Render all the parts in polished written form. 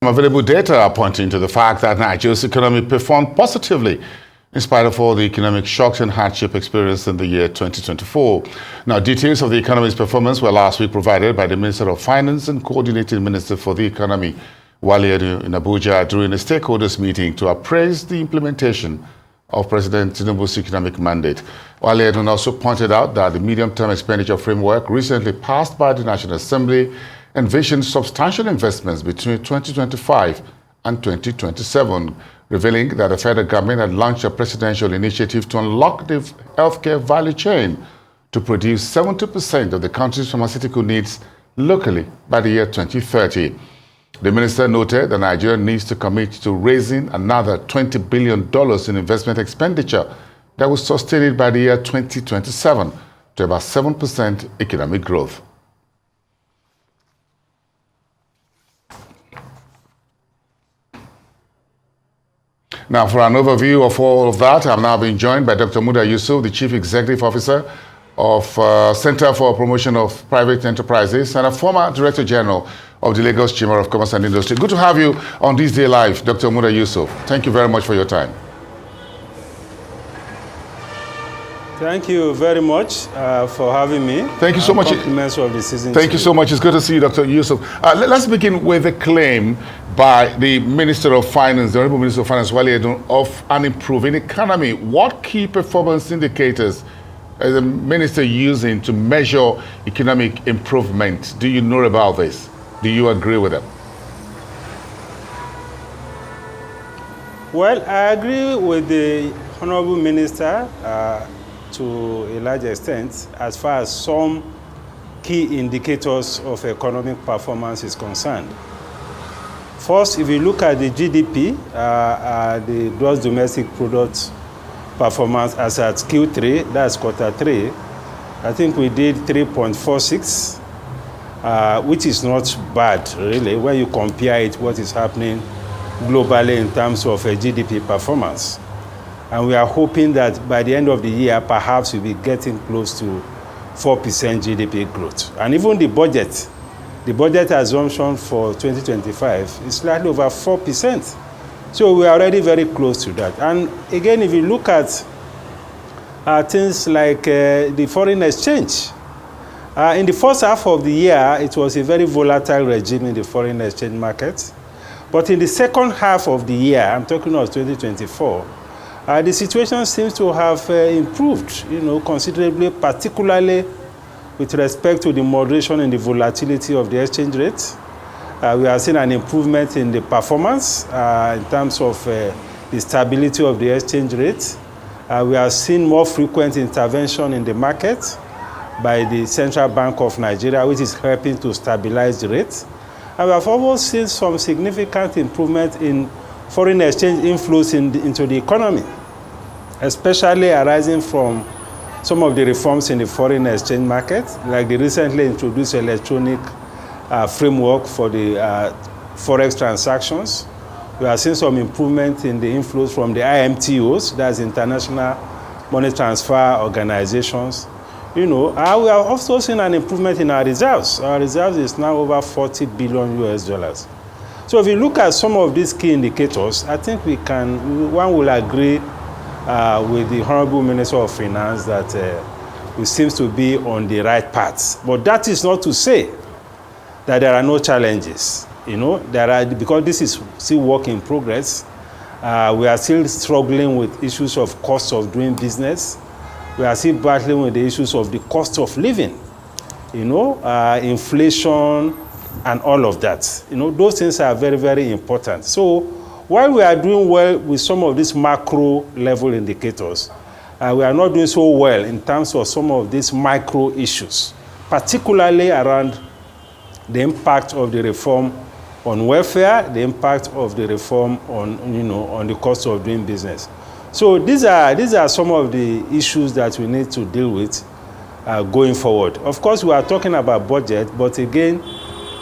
Available data are pointing to the fact that Nigeria's economy performed positively in spite of all the economic shocks and hardship experienced in the year 2024. Now, details of the economy's performance were last week provided by the Minister of Finance and Coordinating Minister for the Economy, Wale Edun, in Abuja during a stakeholders meeting to appraise the implementation of President Tinubu's economic mandate. Wale Edun also pointed out that the medium-term expenditure framework recently passed by the National Assembly envisioned substantial investments between 2025 and 2027, revealing that the federal government had launched a presidential initiative to unlock the healthcare value chain to produce 70% of the country's pharmaceutical needs locally by the year 2030. The minister noted that Nigeria needs to commit to raising another $20 billion in investment expenditure that will sustain it by the year 2027 to about 7% economic growth. Now, for an overview of all of that, I'm now being joined by Dr. Yusuf, the Chief Executive Officer of Center for Promotion of Private Enterprises and a former Director General of the Lagos Chamber of Commerce and Industry. Good to have you on This Day Live, Dr. Yusuf. Thank you very much for your time. Thank you very much for having me. Thank you so much. Compliments of the season. Thank you so much. It's good to see you, Dr. Yusuf. Let's begin with a claim by the Minister of Finance, the Honorable Minister of Finance, Wale Edun, of an improving economy. What key performance indicators is the minister using to measure economic improvement? Do you know about this? Do you agree with them? Well, I agree with the Honorable Minister to a large extent as far as some key indicators of economic performance is concerned. First, if you look at the GDP, the gross domestic product performance as at Q3, that's quarter 3, I think we did 3.46, which is not bad, really, when you compare it what is happening globally in terms of GDP performance. And we are hoping that by the end of the year, perhaps we'll be getting close to 4% GDP growth. And even the budget assumption for 2025 is slightly over 4%. So we are already very close to that. And again, if you look at things like the foreign exchange, in the first half of the year, it was a very volatile regime in the foreign exchange market. But in the second half of the year, I'm talking of 2024, the situation seems to have improved, considerably, particularly with respect to the moderation in the volatility of the exchange rate. We have seen an improvement in the performance in terms of the stability of the exchange rate. We have seen more frequent intervention in the market by the Central Bank of Nigeria, which is helping to stabilize the rate. And we have also seen some significant improvement in foreign exchange inflows into the economy, especially arising from some of the reforms in the foreign exchange market, like the recently introduced electronic framework for the forex transactions. We are seeing some improvement in the inflows from the IMTOs, that's International Money Transfer Organizations. We have also seen an improvement in our reserves. Our reserves is now over $40 billion US. So if you look at some of these key indicators, I think one will agree with the Honorable Minister of Finance that we seem to be on the right path. But that is not to say that there are no challenges. Because this is still work in progress. We are still struggling with issues of cost of doing business. We are still battling with the issues of the cost of living, inflation and all of that. Those things are very, very important. So while we are doing well with some of these macro level indicators, we are not doing so well in terms of some of these micro issues, particularly around the impact of the reform on welfare, the impact of the reform on the cost of doing business. So these are some of the issues that we need to deal with going forward. Of course, we are talking about budget, but again,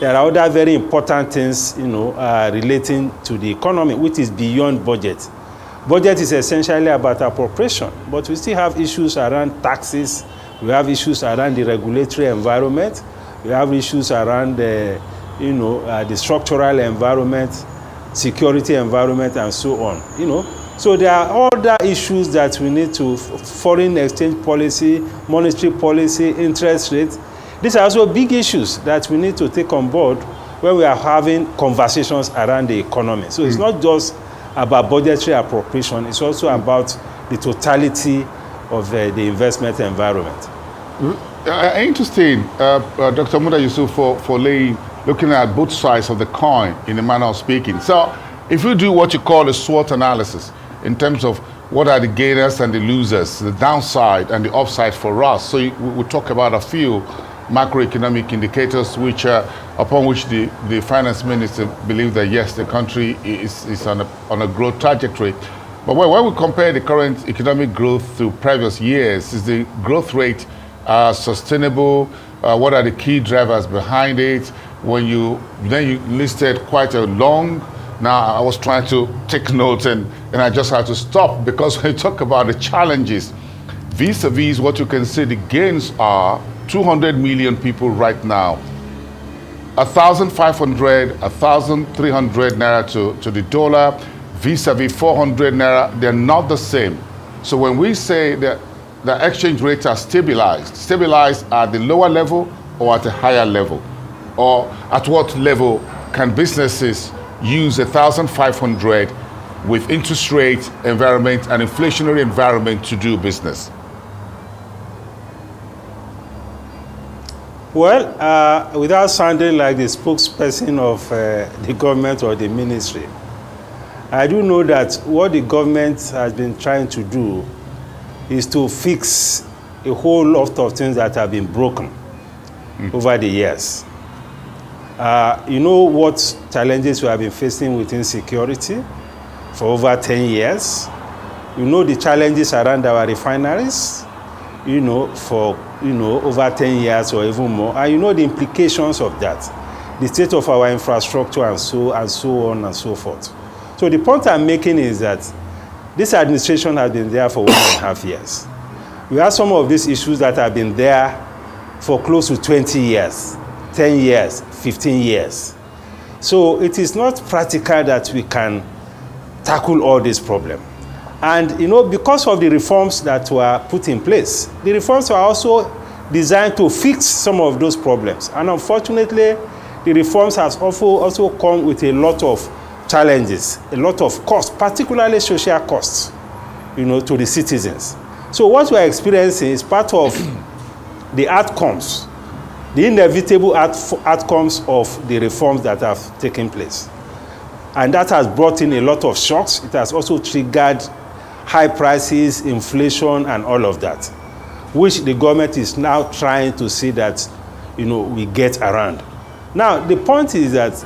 there are other very important things, relating to the economy, which is beyond budget. Budget is essentially about appropriation, but we still have issues around taxes. We have issues around the regulatory environment. We have issues around the structural environment. security environment, and so on. So there are other issues that we need to, foreign exchange policy, monetary policy, interest rates. These are also big issues that we need to take on board when we are having conversations around the economy. So it's not just about budgetary appropriation, it's also about the totality of the investment environment. Interesting, Dr. Muda Yusuf, for looking at both sides of the coin in a manner of speaking. So if you do what you call a SWOT analysis in terms of what are the gainers and the losers, the downside and the upside for us, so we'll talk about a few macroeconomic indicators upon which the finance minister believes that yes, the country is on a growth trajectory. But when we compare the current economic growth to previous years, is the growth rate sustainable? What are the key drivers behind it? Then you listed quite a long. Now I was trying to take notes and I just had to stop, because when you talk about the challenges, vis-a-vis what you can say the gains are 200 million people right now, 1,500, 1,300 naira to the dollar, vis-a-vis 400 naira, they're not the same. So when we say that the exchange rates are stabilized at the lower level or at a higher level, or at what level can businesses use 1,500 with interest rate environment and inflationary environment to do business? Well, without sounding like the spokesperson of the government or the ministry, I do know that what the government has been trying to do is to fix a whole lot of things that have been broken over the years. You know what challenges we have been facing with insecurity for over 10 years. You know the challenges around our refineries, for over 10 years or even more. And you know the implications of that, the state of our infrastructure and so on and so forth. So the point I'm making is that this administration has been there for 1.5 years. We have some of these issues that have been there for close to 20 years, 10 years, 15 years. So it is not practical that we can tackle all these problems. And because of the reforms that were put in place, the reforms were also designed to fix some of those problems. And unfortunately, the reforms has also come with a lot of challenges, a lot of costs, particularly social costs, to the citizens. So what we are experiencing is part of the outcomes, the inevitable outcomes of the reforms that have taken place. And that has brought in a lot of shocks. It has also triggered high prices, inflation, and all of that, which the government is now trying to see that, we get around. Now, the point is that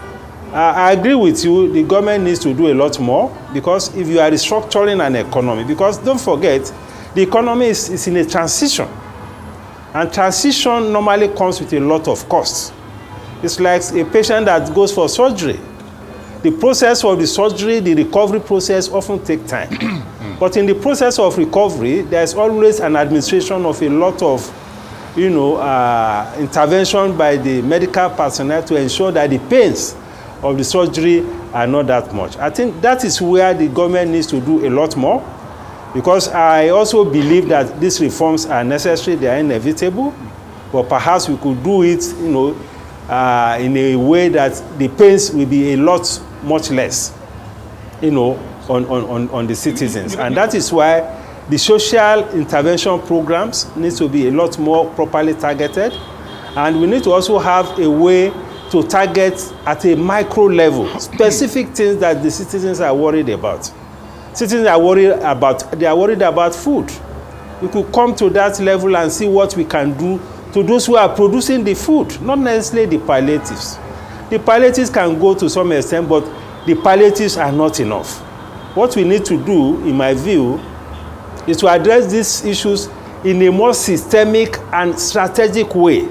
I agree with you, the government needs to do a lot more, because if you are restructuring an economy, because don't forget, the economy is in a transition. And transition normally comes with a lot of costs. It's like a patient that goes for surgery. The process of the surgery, the recovery process often takes time. But in the process of recovery, there's always an administration of a lot of, intervention by the medical personnel to ensure that the pains of the surgery are not that much. I think that is where the government needs to do a lot more, because I also believe that these reforms are necessary, they are inevitable, but perhaps we could do it, in a way that the pains will be much less, on the citizens. And that is why the social intervention programs need to be a lot more properly targeted. And we need to also have a way to target at a micro level specific things that the citizens are worried about. Citizens are worried about food. We could come to that level and see what we can do to those who are producing the food, not necessarily the palliatives. The palliatives can go to some extent, but the palliatives are not enough. What we need to do, in my view, is to address these issues in a more systemic and strategic way,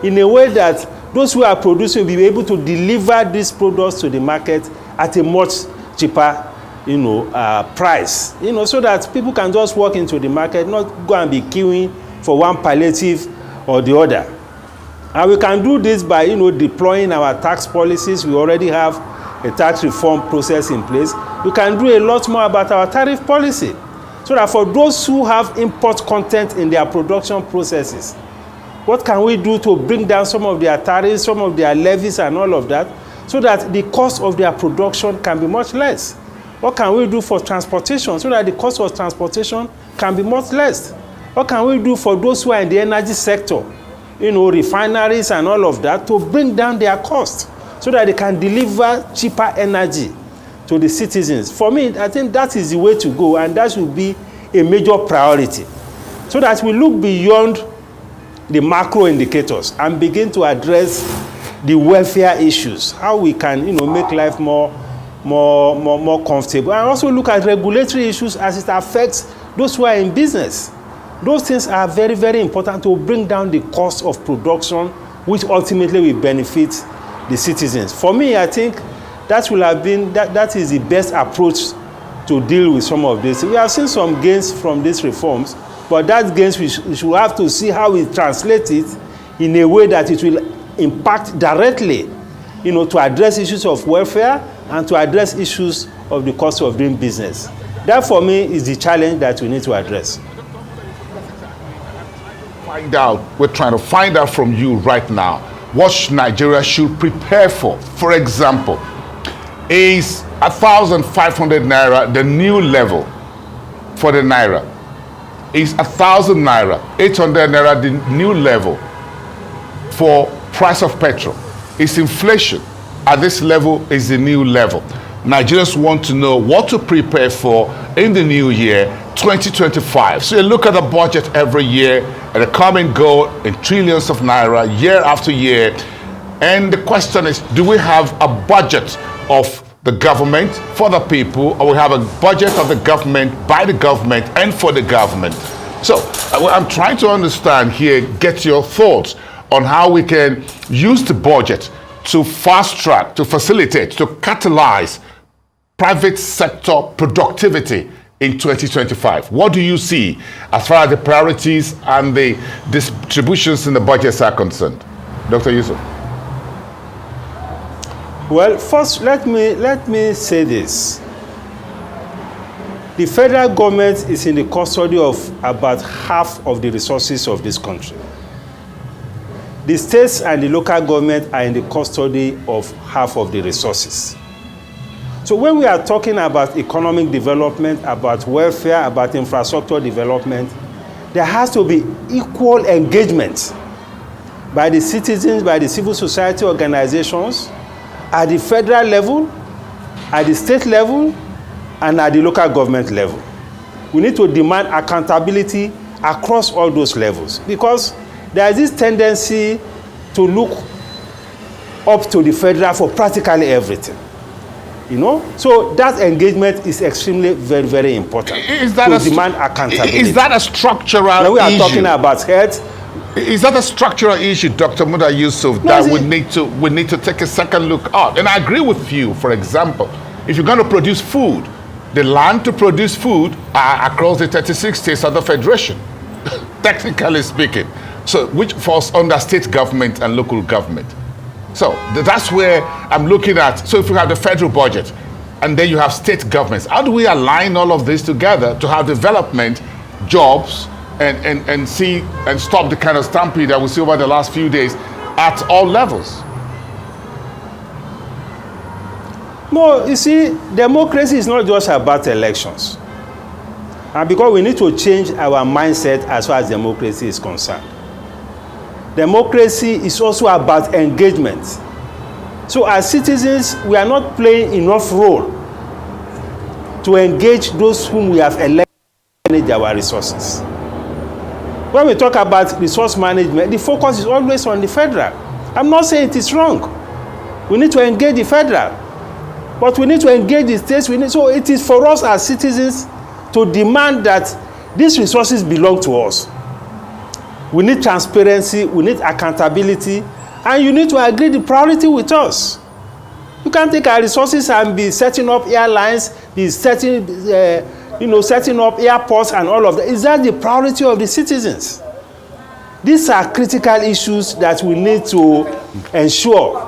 in a way that those who are producing will be able to deliver these products to the market at a much cheaper, price, so that people can just walk into the market, not go and be queuing for one palliative or the other. And we can do this by, deploying our tax policies. We already have a tax reform process in place, we can do a lot more about our tariff policy. So that for those who have import content in their production processes, what can we do to bring down some of their tariffs, some of their levies and all of that, so that the cost of their production can be much less? What can we do for transportation so that the cost of transportation can be much less? What can we do for those who are in the energy sector, refineries and all of that, to bring down their cost so that they can deliver cheaper energy to the citizens? For me, I think that is the way to go, and that should be a major priority, so that we look beyond the macro indicators and begin to address the welfare issues, how we can make life more comfortable, and also look at regulatory issues as it affects those who are in business. Those things are very, very important to bring down the cost of production, which ultimately will benefit the citizens. For me, I think that will have been that is the best approach to deal with some of this. We have seen some gains from these reforms, but that gains we should have to see how we translate it in a way that it will impact directly, to address issues of welfare and to address issues of the cost of doing business. That, for me, is the challenge that we need to address. We're trying to find out from you right now what Nigeria should prepare for. For example, is 1,500 naira the new level for the naira? Is 1,000 naira, 800 naira the new level for price of petrol? Is inflation at this level is the new level? Nigerians want to know what to prepare for in the new year 2025. So you look at the budget every year and the come and go in trillions of naira year after year, and the question is, do we have a budget of the government for the people, or we have a budget of the government by the government and for the government? So I'm trying to understand here, get your thoughts on how we can use the budget to fast track, to facilitate, to catalyze private sector productivity in 2025. What do you see as far as the priorities and the distributions in the budgets are concerned? Dr. Yusuf. Well, first, let me say this. The federal government is in the custody of about half of the resources of this country. The states and the local government are in the custody of half of the resources. So when we are talking about economic development, about welfare, about infrastructure development, there has to be equal engagement by the citizens, by the civil society organizations, at the federal level, at the state level, and at the local government level. We need to demand accountability across all those levels, because there is this tendency to look up to the federal for practically everything. So that engagement is extremely very, very important. Demand accountability. Is that a structural issue? When we are talking about health, is that a structural issue, Dr. Muda Yusuf, that we need to take a second look at? And I agree with you. For example, if you're going to produce food, the land to produce food are across the 36 states of the Federation, technically speaking. So which falls under state government and local government. So that's where I'm looking at. So if you have the federal budget and then you have state governments, how do we align all of this together to have development, jobs, and see and stop the kind of stampede that we see over the last few days at all levels? No, you see, democracy is not just about elections. And because we need to change our mindset as far as democracy is concerned. Democracy is also about engagement. So as citizens, we are not playing enough role to engage those whom we have elected to manage our resources. When we talk about resource management, the focus is always on the federal. I'm not saying it is wrong. We need to engage the federal, but we need to engage the states. So it is for us as citizens to demand that these resources belong to us. We need transparency, we need accountability, and you need to agree the priority with us. You can't take our resources and be setting up airlines, be setting up airports and all of that. Is that the priority of the citizens? These are critical issues that we need to ensure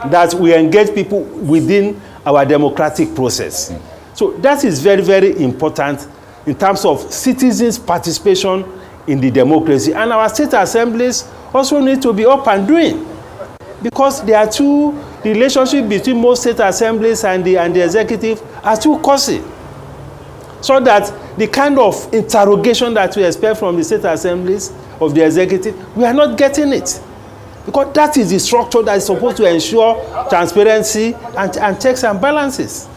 that we engage people within our democratic process. So that is very, very important in terms of citizens' participation in the democracy. And our state assemblies also need to be up and doing, because there are the relationship between most state assemblies and the executive are too cozy. So that the kind of interrogation that we expect from the state assemblies of the executive, we are not getting it. Because that is the structure that is supposed to ensure transparency and checks and balances.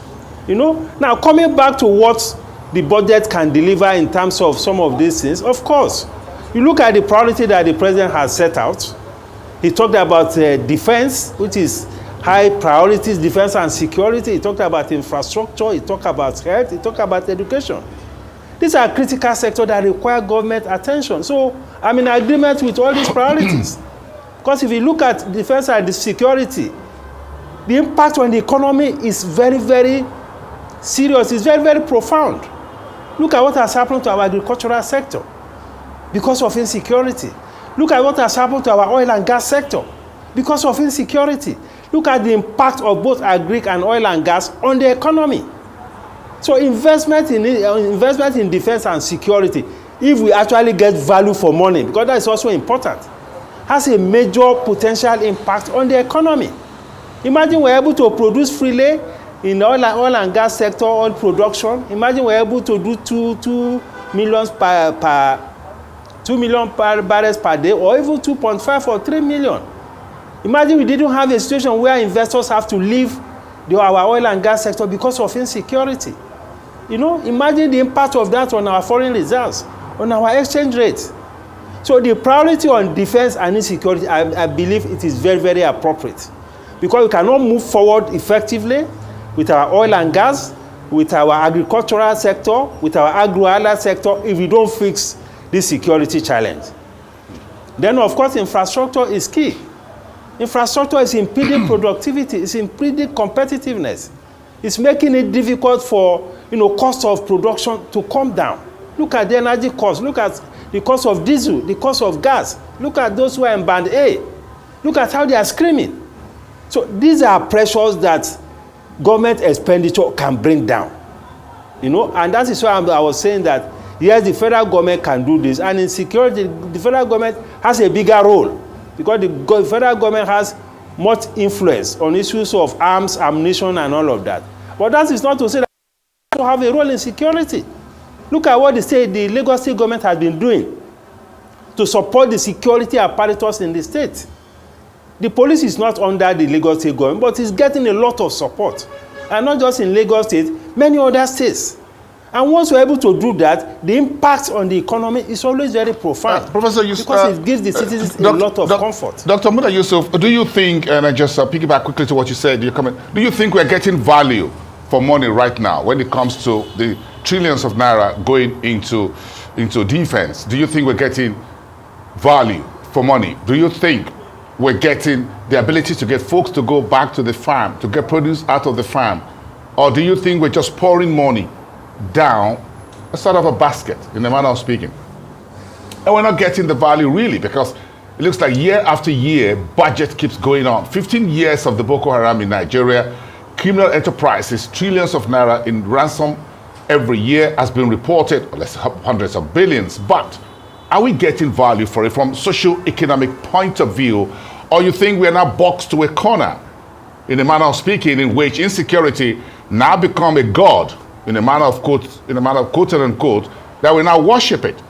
You know, now coming back to what the budget can deliver in terms of some of these things, of course, you look at the priority that the president has set out. He talked about defense, which is high priorities, defense and security. He talked about infrastructure. He talked about health. He talked about education. These are critical sectors that require government attention. So I'm in agreement with all these priorities. Because if you look at defense and the security, the impact on the economy is very, very serious. It's very, very profound. Look at what has happened to our agricultural sector because of insecurity. Look at what has happened to our oil and gas sector because of insecurity. Look at the impact of both agric and oil and gas on the economy. So investment in defense and security, if we actually get value for money, because that is also important, has a major potential impact on the economy. Imagine we're able to produce freely in oil and gas sector, oil production. Imagine we're able to do 2 million barrels per day, or even 2.5 or 3 million. Imagine we didn't have a situation where investors have to leave our oil and gas sector because of insecurity. You know, imagine the impact of that on our foreign reserves, on our exchange rates. So the priority on defense and insecurity, I believe it is very, very appropriate, because we cannot move forward effectively with our oil and gas, with our agricultural sector, with our agro-allied sector, if we don't fix this security challenge. Then, of course, infrastructure is key. Infrastructure is impeding productivity, it's impeding competitiveness. It's making it difficult for, cost of production to come down. Look at the energy cost. Look at the cost of diesel, the cost of gas. Look at those who are in band A. Look at how they are screaming. So these are pressures that government expenditure can bring down. And that is why I was saying that, yes, the federal government can do this. And in security, the federal government has a bigger role, because the federal government has much influence on issues of arms, ammunition, and all of that. But that is not to say that they have a role in security. Look at what the Lagos State government has been doing to support the security apparatus in the state. The police is not under the Lagos State government, but it's getting a lot of support. And not just in Lagos State, many other states. And once we're able to do that, the impact on the economy is always very profound. Professor Yusuf, because it gives the citizens a lot of comfort. Dr. Muda Yusuf, do you think, and I just piggyback quickly to what you said, your comment, do you think we're getting value for money right now when it comes to the trillions of naira going into defense? Do you think we're getting value for money? Do you think we're getting the ability to get folks to go back to the farm, to get produce out of the farm? Or do you think we're just pouring money down a sort of a basket, in the manner of speaking? And we're not getting the value really, because it looks like year after year, budget keeps going on. 15 years of the Boko Haram in Nigeria, criminal enterprises, trillions of naira in ransom every year has been reported, or let's have hundreds of billions. But are we getting value for it from socio-economic point of view? Or you think we're now boxed to a corner, in a manner of speaking, in which insecurity now become a god, in a manner of quote and unquote, that we now worship it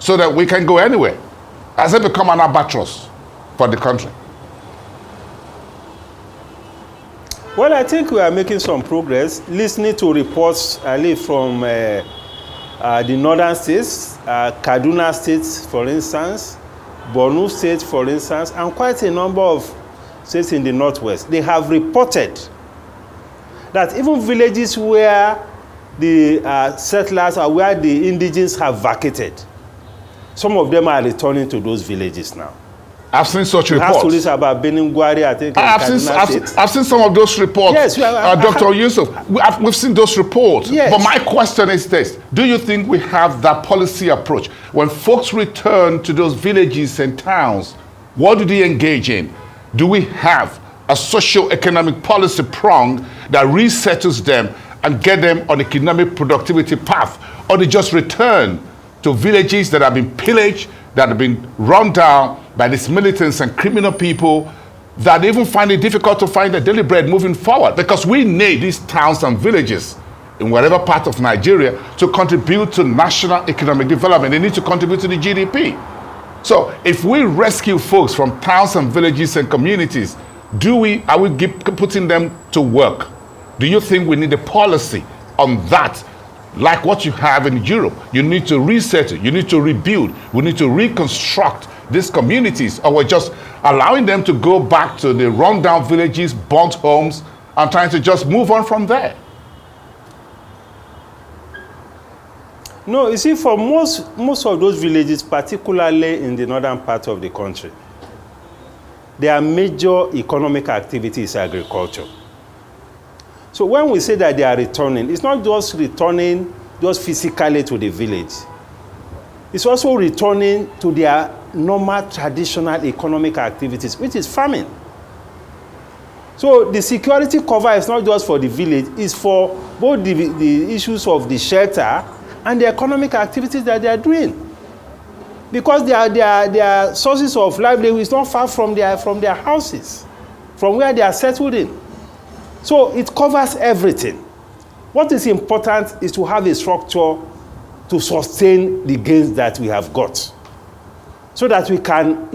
so that we can go anywhere? Has it become an albatross for the country? Well, I think we are making some progress. Listening to reports from the northern states, Kaduna State, for instance, Borno State, for instance, and quite a number of states in the northwest, they have reported that even villages where the settlers or where the indigenes have vacated, some of them are returning to those villages now. I've seen such reports. Have stories about Beningwari, I think. I've seen some of those reports. Yes, Dr. Yusuf, we've seen those reports. Yes. But my question is this: do you think we have that policy approach when folks return to those villages and towns? What do they engage in? Do we have a socio-economic policy prong that resettles them and get them on economic productivity path, or they just return to villages that have been pillaged, that have been run down by these militants and criminal people that even find it difficult to find their daily bread moving forward, because we need these towns and villages in whatever part of Nigeria to contribute to national economic development. They need to contribute to the GDP. So if we rescue folks from towns and villages and communities, are we putting them to work? Do you think we need a policy on that, like what you have in Europe? You need to resettle, you need to rebuild, we need to reconstruct these communities, or we're just allowing them to go back to the rundown villages, burnt homes, and trying to just move on from there? No, you see, for most of those villages, particularly in the northern part of the country, their major economic activity is agriculture. So when we say that they are returning, it's not just returning just physically to the village. It's also returning to their normal traditional economic activities, which is farming. So the security cover is not just for the village, it's for both the issues of the shelter and the economic activities that they are doing. Because their sources of livelihood is not far from their houses, from where they are settled in. So it covers everything. What is important is to have a structure to sustain the gains that we have got, so that we can,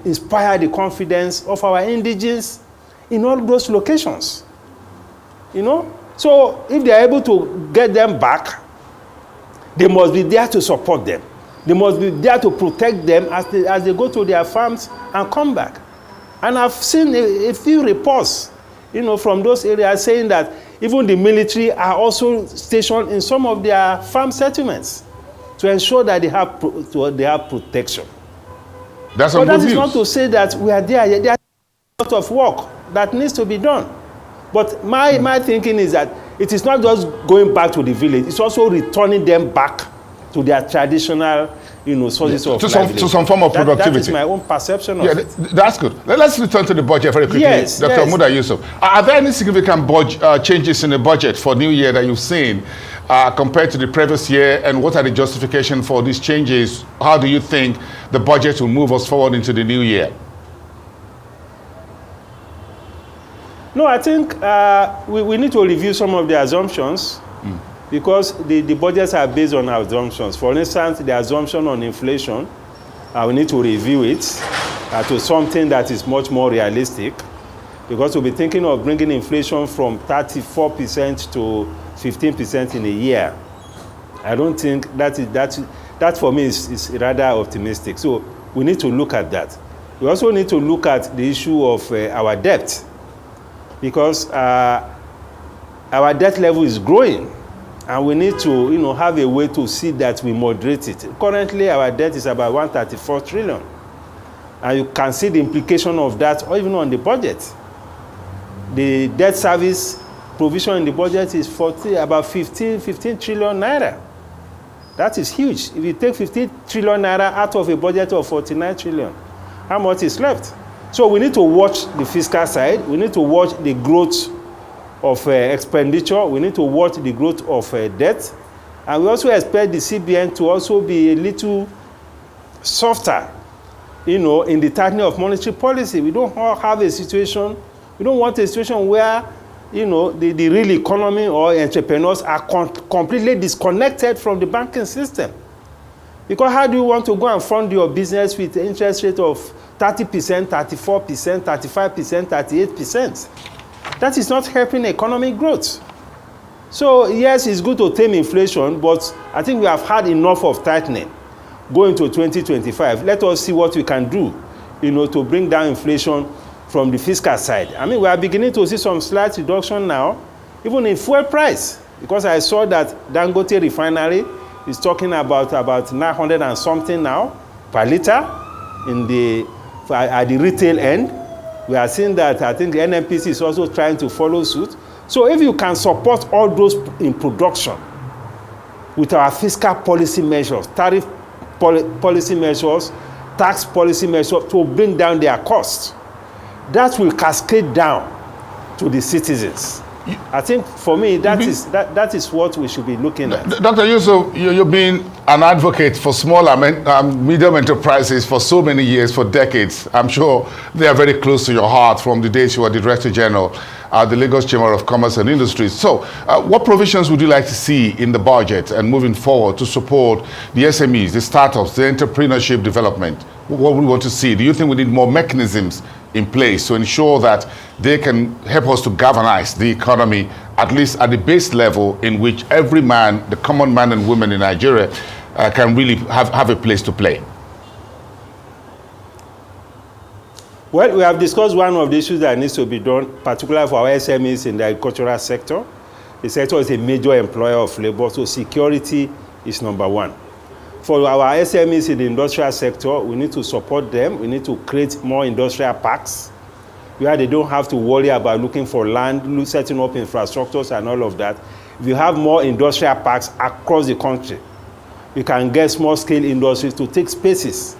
inspire the confidence of our indigenes in all those locations. So if they are able to get them back, they must be there to support them. They must be there to protect them as they go to their farms and come back. And I've seen a few reports, from those areas saying that even the military are also stationed in some of their farm settlements to ensure that they have protection. That's some good news. That is not to say that we are there. There is a lot of work that needs to be done. But my thinking is that it is not just going back to the village, it's also returning them back to their traditional, sources of livelihood. To some form of productivity. That is my own perception of it. That's good. Let's return to the budget very quickly. Yes, Dr. Muda Yusuf. Are there any significant changes in the budget for New Year that you've seen compared to the previous year, and what are the justifications for these changes? How do you think the budget will move us forward into the new year? No, I think we need to review some of the assumptions because the budgets are based on assumptions. For instance, the assumption on inflation, we need to review it to something that is much more realistic, because we'll be thinking of bringing inflation from 34% to 15% in a year. I don't think that for me is rather optimistic. So we need to look at that. We also need to look at the issue of our debt, because our debt level is growing, and we need to have a way to see that we moderate it. Currently, our debt is about 134 trillion, and you can see the implication of that even on the budget. The debt service provision in the budget is about 15 trillion naira. That is huge. If you take 15 trillion naira out of a budget of 49 trillion, how much is left? So we need to watch the fiscal side. We need to watch the growth of expenditure. We need to watch the growth of debt. And we also expect the CBN to also be a little softer, in the tightening of monetary policy. We don't have a situation, we don't want a situation where, the real economy or entrepreneurs are completely disconnected from the banking system. Because how do you want to go and fund your business with an interest rate of 30%, 34%, 35%, 38%? That is not helping economic growth. So yes, it's good to tame inflation, but I think we have had enough of tightening going to 2025. Let us see what we can do, to bring down inflation from the fiscal side. I mean, we are beginning to see some slight reduction now, even in fuel price, because I saw that Dangote refinery is talking about 900 and something now per liter at the retail end. We are seeing that I think the NNPC is also trying to follow suit. So if you can support all those in production with our fiscal policy measures, tariff policy measures, tax policy measures to bring down their costs, that will cascade down to the citizens. I think for me, that is what we should be looking at. Dr. Yusuf, you've been an advocate for small and medium enterprises for so many years, for decades. I'm sure they are very close to your heart from the days you were the Director General at the Lagos Chamber of Commerce and Industry. So what provisions would you like to see in the budget and moving forward to support the SMEs, the startups, the entrepreneurship development? What we want to see? Do you think we need more mechanisms in place to ensure that they can help us to galvanize the economy, at least at the base level, in which every man, the common man and woman in Nigeria, can really have a place to play? Well, we have discussed one of the issues that needs to be done, particularly for our SMEs in the agricultural sector. The sector is a major employer of labor, so security is number one. For our SMEs in the industrial sector, we need to support them. We need to create more industrial parks where they don't have to worry about looking for land, setting up infrastructures and all of that. If you have more industrial parks across the country, we can get small-scale industries to take spaces,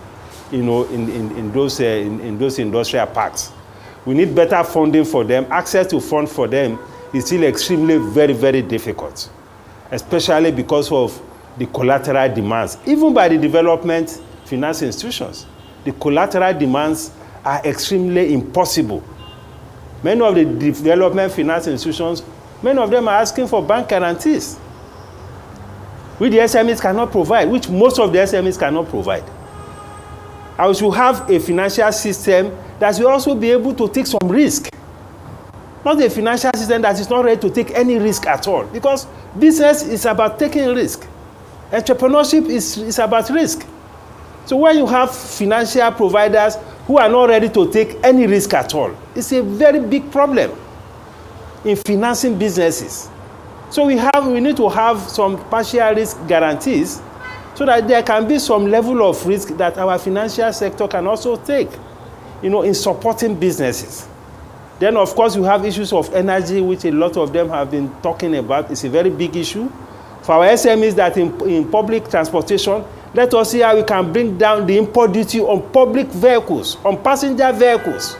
you know, in those industrial parks. We need better funding for them. Access to funds for them is still extremely very, very difficult, especially because of the collateral demands. Even by the development finance institutions, the collateral demands are extremely impossible. Many of the development finance institutions, many of them are asking for bank guarantees, which the SMEs cannot provide, which most of the SMEs cannot provide. I should have a financial system that will also be able to take some risk. Not a financial system that is not ready to take any risk at all, because business is about taking risk. Entrepreneurship is about risk. So when you have financial providers who are not ready to take any risk at all, it's a very big problem in financing businesses. So we need to have some partial risk guarantees so that there can be some level of risk that our financial sector can also take, you know, in supporting businesses. Then, of course, you have issues of energy, which a lot of them have been talking about. It's a very big issue. For our SMEs that in public transportation, let us see how we can bring down the import duty on public vehicles, on passenger vehicles.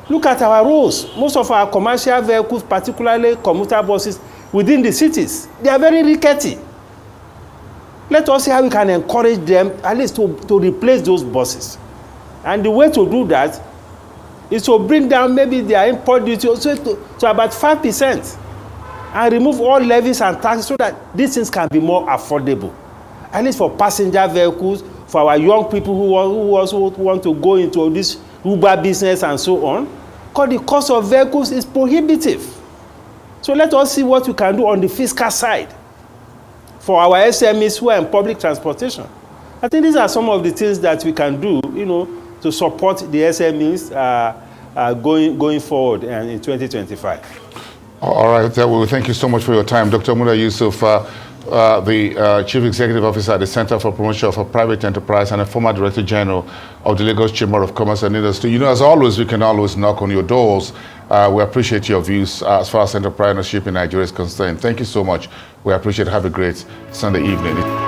Look at our roads. Most of our commercial vehicles, particularly commuter buses within the cities, they are very rickety. Let us see how we can encourage them at least to replace those buses. And the way to do that is to bring down maybe their import duty also to about 5%. And remove all levies and taxes so that these things can be more affordable. At least for passenger vehicles, for our young people who also want to go into this Uber business and so on, because the cost of vehicles is prohibitive. So let us see what we can do on the fiscal side for our SMEs who are in public transportation. I think these are some of the things that we can do, you know, to support the SMEs going forward in 2025. All right, well, thank you so much for your time. Dr. Yusuf, the Chief Executive Officer at the Center for Promotion of Private Enterprise and a former Director General of the Lagos Chamber of Commerce and Industry. You know, as always, we can always knock on your doors. We appreciate your views as far as entrepreneurship in Nigeria is concerned. Thank you so much. We appreciate it. Have a great Sunday evening.